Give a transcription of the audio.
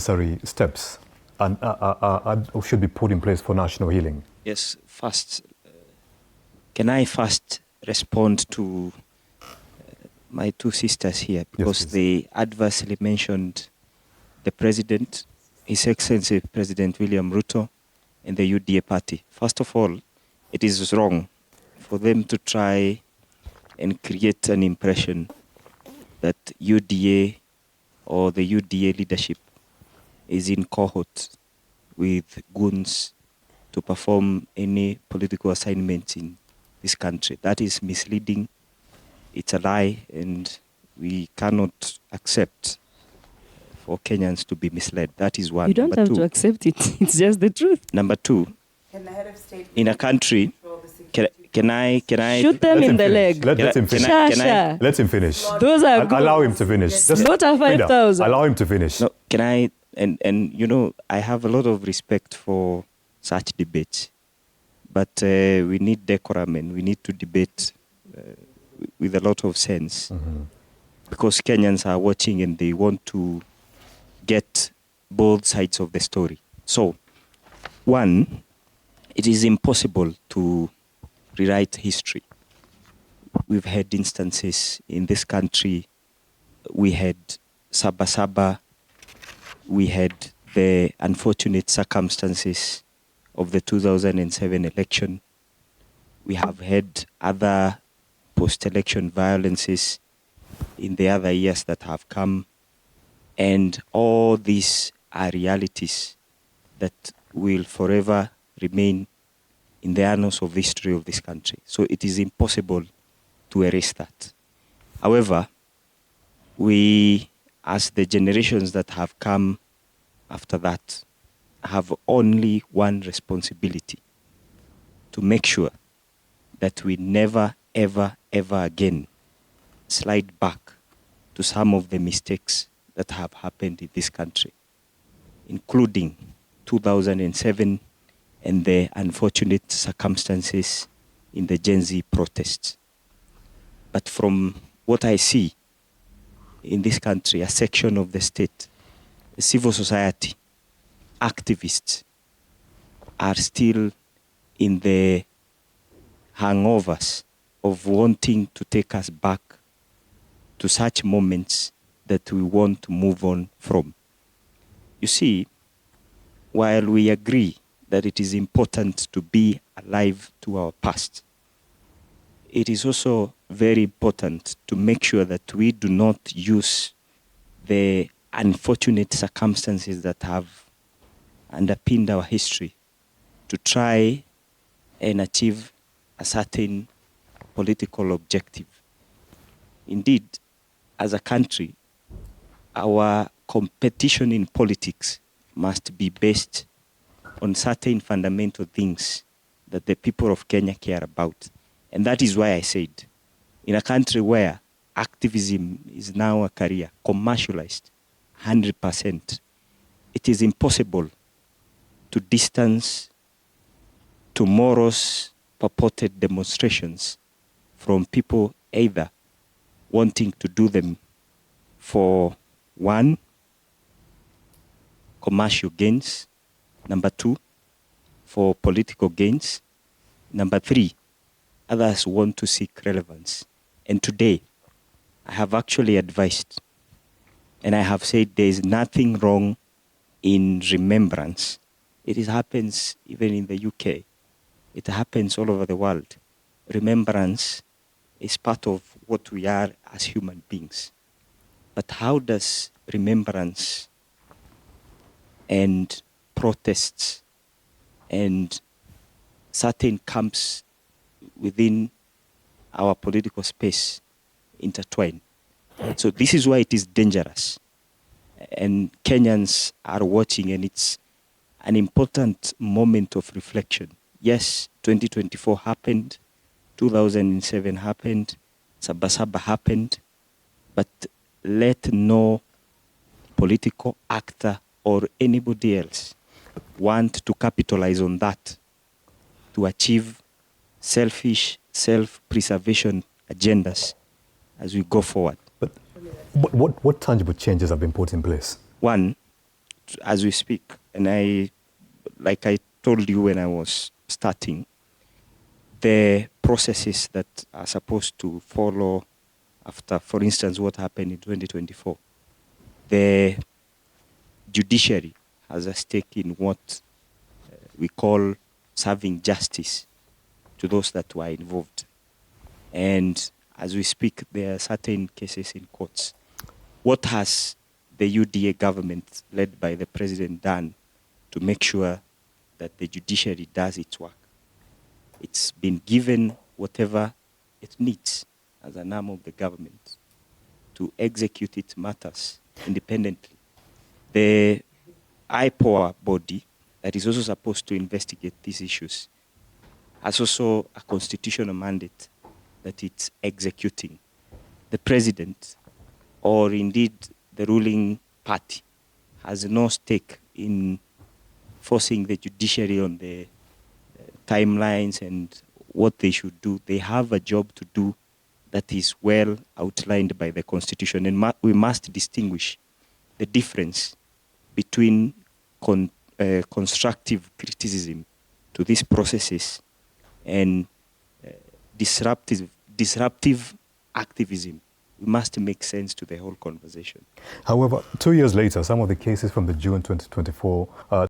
necessary steps and should be put in place for national healing? Yes, first, can I first respond to my two sisters here, because yes, they adversely mentioned the president, His Excellency President William Ruto, and the UDA party. First of all, it is wrong for them to try and create an impression that UDA or the UDA leadership is in cohort with goons to perform any political assignments in this country. That is misleading. It's a lie, and we cannot accept for Kenyans to be misled. That is one. You don't have to accept it. It's just the truth. Number two, in a country, can I shoot them in the leg? Let him finish. Let him finish. Those are good. Allow him to finish. Just not a 5,000. Allow him to finish. No, can I? And you know, I have a lot of respect for such debates, but we need decorum and we need to debate with a lot of sense, because Kenyans are watching and they want to get both sides of the story. So, one, it is impossible to rewrite history. We've had instances in this country. We had Saba Saba. We had the unfortunate circumstances of the 2007 election. We have had other post-election violences in the other years that have come. And all these are realities that will forever remain in the annals of history of this country. So it is impossible to erase that. However, we, as the generations that have come after that, have only one responsibility: to make sure that we never, ever, ever again slide back to some of the mistakes that have happened in this country, including 2007 and the unfortunate circumstances in the Gen Z protests. But from what I see in this country, a section of the state, the civil society, activists are still in the hangovers of wanting to take us back to such moments that we want to move on from. You see, while we agree that it is important to be alive to our past, it is also very important to make sure that we do not use the unfortunate circumstances that have underpinned our history to try and achieve a certain political objective. Indeed, as a country, our competition in politics must be based on certain fundamental things that the people of Kenya care about. And that is why I said, in a country where activism is now a career, commercialized 100%, it is impossible to distance tomorrow's purported demonstrations from people either wanting to do them for, one, commercial gains; number two, for political gains; number three, others want to seek relevance. And today, I have actually advised, and I have said there is nothing wrong in remembrance. It happens even in the UK. It happens all over the world. Remembrance is part of what we are as human beings. But how does remembrance and protests and certain camps within our political space intertwine? So this is why it is dangerous. And Kenyans are watching, and it's an important moment of reflection. Yes, 2024 happened, 2007 happened, Saba Saba happened, but let no political actor or anybody else want to capitalize on that to achieve selfish, self-preservation agendas as we go forward. But what tangible changes have been put in place? One, as we speak, and like I told you when I was starting, the processes that are supposed to follow after, for instance, what happened in 2024, the judiciary has a stake in what we call serving justice to those that were involved. And as we speak, there are certain cases in courts. What has the UDA government, led by the president, done to make sure that the judiciary does its work? It's been given whatever it needs as an arm of the government to execute its matters independently. The IPOA body that is also supposed to investigate these issues has also a constitutional mandate that it's executing. The president, or indeed the ruling party, has no stake in forcing the judiciary on the timelines and what they should do. They have a job to do that is well outlined by the Constitution, and we must distinguish the difference between constructive criticism to these processes and disruptive activism. We must make sense to the whole conversation. However, 2 years later, some of the cases from the June 2024